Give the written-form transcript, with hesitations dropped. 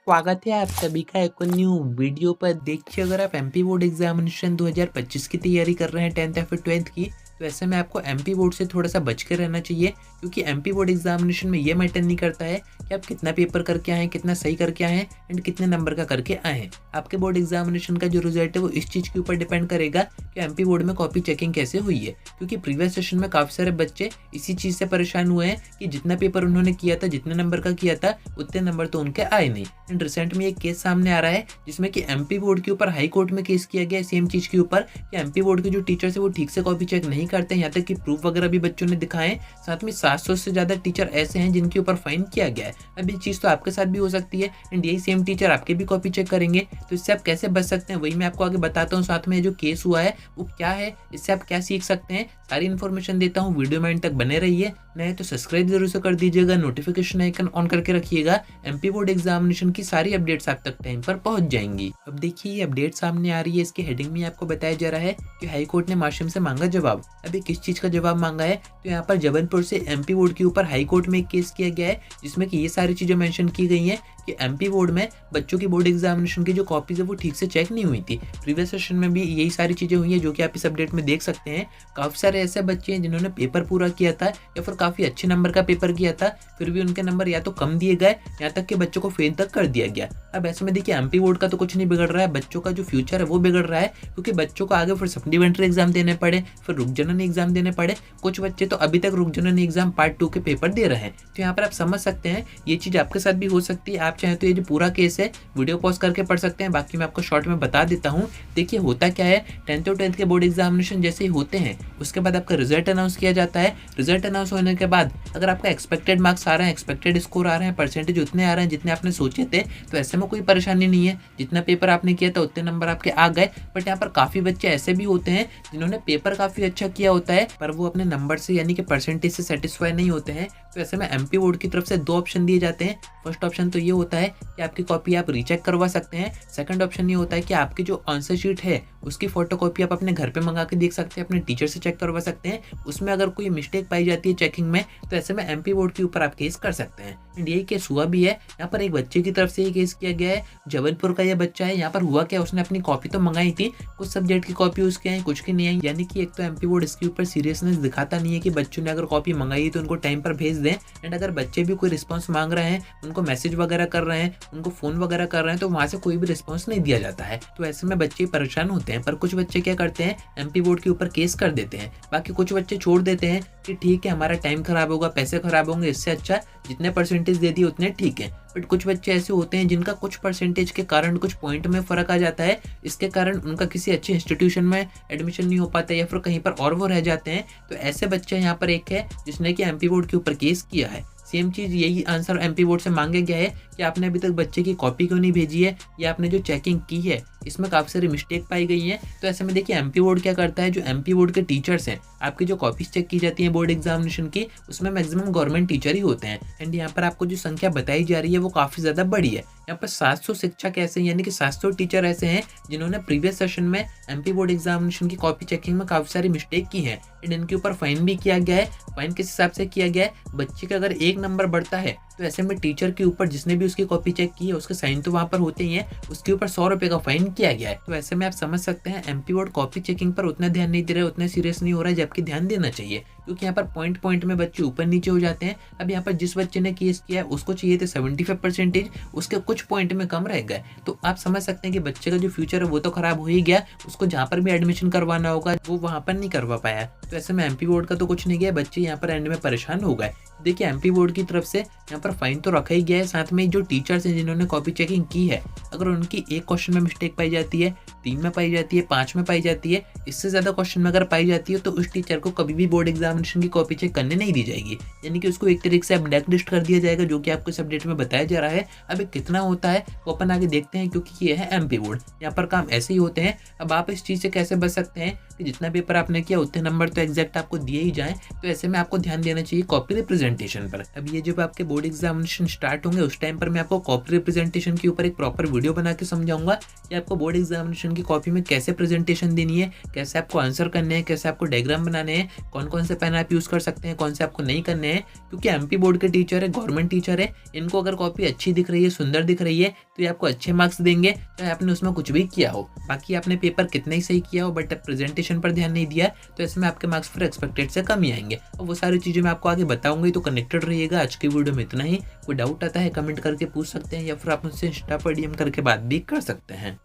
स्वागत है आप सभी का एक और न्यू वीडियो पर। देखिए, अगर आप एमपी बोर्ड एग्जामिनेशन 2025 की तैयारी कर रहे हैं 10th या फिर 12th की, तो ऐसे में आपको एमपी बोर्ड से थोड़ा सा बच के रहना चाहिए, क्योंकि एमपी बोर्ड एग्जामिनेशन में ये मैटर नहीं करता है कि आप कितना पेपर करके आए हैं, कितना सही करके आए हैं एंड कितने नंबर का करके आए हैं। आपके बोर्ड एग्जामिनेशन का जो रिजल्ट है वो इस चीज़ के ऊपर डिपेंड करेगा कि एमपी बोर्ड में कॉपी चेकिंग कैसे हुई है, क्योंकि प्रीवियस सेशन में काफ़ी सारे बच्चे इसी चीज़ से परेशान हुए हैं कि जितना पेपर उन्होंने किया था, जितने नंबर का किया था, उतने नंबर तो उनके आए नहीं। एंड रिसेंट में एक केस सामने आ रहा है जिसमें कि एमपी बोर्ड के ऊपर हाई कोर्ट में केस किया गया है सेम चीज़ के ऊपर कि एमपी बोर्ड के जो टीचर्स है वो ठीक से कॉपी चेक नहीं करते हैं, यहाँ तक कि प्रूफ वगैरह भी बच्चों ने दिखाए। साथ में 700 से ज़्यादा टीचर ऐसे हैं जिनके ऊपर फाइन किया गया है। अब ये चीज़ तो आपके साथ भी हो सकती है एंड यही सेम टीचर आपके भी कॉपी चेक करेंगे, तो इससे आप कैसे बच सकते हैं वही मैं आपको आगे बताता हूँ। साथ में जो केस हुआ है वो क्या है, इससे आप क्या सीख सकते हैं, सारी इन्फॉर्मेशन देता हूँ। वीडियो में एंड तक बने रहिए। नए तो सब्सक्राइब जरूर से कर दीजिएगा, नोटिफिकेशन आइकन ऑन करके रखिएगा। एमपी बोर्ड एग्जामिनेशन की सारी अपडेट्स आप तक टाइम पर पहुंच जाएंगी। अब देखिए, ये अपडेट सामने आ रही है, इसके हेडिंग में आपको बताया जा रहा है कि हाई कोर्ट ने मासूम से मांगा जवाब। अभी किस चीज का जवाब मांगा है, तो यहाँ पर जबलपुर से एमपी बोर्ड के ऊपर हाई कोर्ट में एक केस किया गया है जिसमें कि ये सारी चीजें मेंशन की गई हैं कि एमपी बोर्ड में बच्चों की बोर्ड एग्जामिनेशन की जो कॉपीज है वो ठीक से चेक नहीं हुई थी। प्रीवियस सेशन में भी यही सारी चीजें हुई हैं जो कि आप इस अपडेट में देख सकते हैं। काफी सारे ऐसे बच्चे हैं जिन्होंने पेपर पूरा किया था या फिर काफी अच्छे नंबर का पेपर किया था, फिर भी उनके नंबर या तो कम दिए गए, यहाँ तक कि बच्चों को फेल तक कर दिया गया। अब ऐसे में देखिए, एमपी बोर्ड का तो कुछ नहीं बिगड़ रहा है, बच्चों का जो फ्यूचर है वो बिगड़ रहा है, क्योंकि बच्चों को आगे फिर सप्लीमेंट्री एग्जाम देने पड़े, फिर रुक जननी एग्जाम देने पड़े। कुछ बच्चे तो अभी तक रुक जननी एग्जाम पार्ट 2 के पेपर दे रहे हैं। तो यहाँ पर आप समझ सकते हैं ये चीज आपके साथ भी हो सकती है। आप चाहे तो ये जो पूरा केस है वीडियो पॉज करके पढ़ सकते हैं, बाकी मैं आपको शॉर्ट में बता देता हूँ। देखिए, होता क्या है, 10th और 12th के बोर्ड एग्जामिनेशन जैसे ही होते हैं उसके बाद आपका रिजल्ट अनाउंस किया जाता है। रिजल्ट अनाउंस होने के बाद अगर आपका एक्सपेक्टेड मार्क्स आ रहे हैं, एक्सपेक्टेड स्कोर आ रहे हैं, परसेंटेज उतने आ रहे हैं जितने आपने सोचे थे, तो ऐसे में कोई परेशानी नहीं है। जितना पेपर आपने किया था उतने नंबर आपके आ गए। बट यहाँ पर काफी बच्चे ऐसे भी होते हैं जिन्होंने पेपर काफी अच्छा किया होता है पर वो अपने नंबर से यानी कि परसेंटेज से सेटिस्फाई नहीं होते हैं। तो ऐसे में एमपी बोर्ड की तरफ से 2 ऑप्शन दिए जाते हैं। फर्स्ट ऑप्शन तो ये होता है कि आपकी कॉपी आप रीचेक करवा सकते हैं। सेकंड ऑप्शन ये होता है कि आपकी जो आंसर शीट है उसकी फोटोकॉपी आप अपने घर पे मंगा के देख सकते हैं, अपने टीचर से चेक करवा सकते हैं। उसमें अगर कोई मिस्टेक पाई जाती है चेकिंग में, तो ऐसे में एमपी बोर्ड के ऊपर आप केस कर सकते हैं। एंड यही केस हुआ भी है। यहाँ पर एक बच्चे की तरफ से ये केस किया गया है, जबलपुर का ये बच्चा है। यहाँ पर हुआ क्या, उसने अपनी कॉपी तो मंगाई थी, कुछ सब्जेक्ट की कॉपी उसके आई, कुछ की नहीं आई। यानी कि एक तो एमपी बोर्ड इसके ऊपर सीरियसनेस दिखाता नहीं है कि बच्चों ने अगर कॉपी मंगाई तो उनको टाइम पर भेज दें। एंड अगर बच्चे भी कोई रिस्पॉन्स मांग रहे हैं, उनको मैसेज वगैरह कर रहे हैं, उनको फोन वगैरह कर रहे हैं, तो वहां से कोई भी रिस्पॉन्स नहीं दिया जाता है। तो ऐसे में बच्चे परेशान होते हैं। पर कुछ बच्चे क्या करते हैं, एमपी बोर्ड के ऊपर केस कर देते हैं। बाकी कुछ बच्चे छोड़ देते हैं कि ठीक है, हमारा टाइम खराब होगा, पैसे खराब होंगे, इससे अच्छा जितने परसेंटेज दे दिए उतने ठीक है। बट कुछ बच्चे ऐसे होते हैं जिनका कुछ परसेंटेज के कारण, कुछ पॉइंट में फर्क आ जाता है, इसके कारण उनका किसी अच्छे इंस्टीट्यूशन में एडमिशन नहीं हो पाता या फिर कहीं पर और वो रह जाते हैं। तो ऐसे बच्चे यहाँ पर एक है जिसने कि एमपी बोर्ड के ऊपर केस किया है। सेम चीज़ यही आंसर एमपी बोर्ड से मांगे गया है कि आपने अभी तक बच्चे की कॉपी क्यों नहीं भेजी है, या आपने जो चेकिंग की है इसमें काफ़ी सारी मिस्टेक पाई गई है। तो ऐसे में देखिए, एमपी बोर्ड क्या करता है, जो एमपी बोर्ड के टीचर्स हैं, आपकी जो कॉपीज चेक की जाती हैं बोर्ड एग्जामिनेशन की, उसमें मैक्सिमम गवर्नमेंट टीचर ही होते हैं। एंड यहाँ पर आपको जो संख्या बताई जा रही है वो काफ़ी ज़्यादा बड़ी है। यहाँ पर 700 शिक्षक ऐसे हैं, यानी कि 700 टीचर ऐसे हैं जिन्होंने प्रीवियस सेशन में एमपी बोर्ड एग्जामिनेशन की कॉपी चेकिंग में काफ़ी सारी मिस्टेक की है। एंड इनके ऊपर फाइन भी किया गया है। फाइन किस हिसाब से किया गया है, बच्चे का अगर एक नंबर बढ़ता है तो ऐसे में टीचर के ऊपर जिसने भी उसकी कॉपी चेक की है उसके साइन तो वहां पर होते ही हैं, उसके ऊपर 100 रुपए का फाइन किया गया है। तो ऐसे में आप समझ सकते हैं एमपी बोर्ड कॉपी चेकिंग पर उतना ध्यान नहीं दे रहा है, उतना सीरियस नहीं हो रहा है जबकि ध्यान देना चाहिए, क्योंकि यहाँ पर पॉइंट पॉइंट में बच्चे ऊपर नीचे हो जाते हैं। अब यहाँ पर जिस बच्चे ने केस किया है उसको चाहिए थे 75%, उसके कुछ पॉइंट में कम रह गए। तो आप समझ सकते हैं कि बच्चे का जो फ्यूचर है वो तो खराब हो ही गया, उसको जहाँ पर भी एडमिशन करवाना होगा वो वहाँ पर नहीं करवा पाया। तो ऐसे में एमपी बोर्ड का तो कुछ नहीं गया, बच्चे यहाँ पर एंड में परेशान हो गए। देखिए, एमपी बोर्ड की तरफ से यहाँ पर फाइन तो रखा ही गया है, साथ में जो टीचर्स हैं जिन्होंने कॉपी चेकिंग की है, अगर उनकी एक क्वेश्चन में मिस्टेक पाई जाती है, 3 में पाई जाती है, 5 में पाई जाती है, इससे ज़्यादा क्वेश्चन में अगर पाई जाती है, तो उस टीचर को कभी भी बोर्ड एग्जामिनेशन की कॉपी चेक करने नहीं दी जाएगी। यानी कि उसको एक तरीके से ब्लैक लिस्ट कर दिया जाएगा, जो कि आपको इस अपडेट में बताया जा रहा है। अब कितना होता है वो अपन आगे देखते हैं, क्योंकि ये है एमपी बोर्ड, यहाँ पर काम ऐसे ही होते हैं। अब आप इस चीज़ से कैसे बच सकते हैं कि जितना पेपर आपने किया उतने नंबर तो एग्जैक्ट आपको दिए ही जाएँ। तो ऐसे में आपको ध्यान देना चाहिए कॉपी रिप्रेजेंट प्रेजेंटेशन पर। अब ये जब आपके बोर्ड एग्जामिनेशन स्टार्ट होंगे उस टाइम पर मैं आपको कॉपी रिप्रेजेंटेशन के ऊपर एक प्रॉपर वीडियो बना के समझाऊंगा कि आपको बोर्ड एग्जामिनेशन की कॉपी में कैसे प्रेजेंटेशन देनी है, कैसे आपको आंसर करने हैं, कैसे आपको डायग्राम बनाने हैं, कौन कौन से पेन आप यूज़ कर सकते हैं, कौन से आपको नहीं करने हैं। क्योंकि एमपी बोर्ड के टीचर है, गवर्नमेंट टीचर है, इनको अगर कॉपी अच्छी दिख रही है, सुंदर दिख रही है तो ये आपको अच्छे मार्क्स देंगे, चाहे आपने उसमें कुछ भी किया हो। बाकी आपने पेपर कितना ही सही किया हो बट प्रेजेंटेशन पर ध्यान नहीं दिया तो ऐसे में आपके मार्क्स फिर एक्सपेक्टेड से कम ही आएंगे। और वो सारी चीज़ें मैं आपको आगे बताऊंगी, तो कनेक्टेड रहिएगा। आज की वीडियो में इतना ही। कोई डाउट आता है कमेंट करके पूछ सकते हैं या फिर आप मुझसे इंस्टा पर डीएम करके बात भी कर सकते हैं।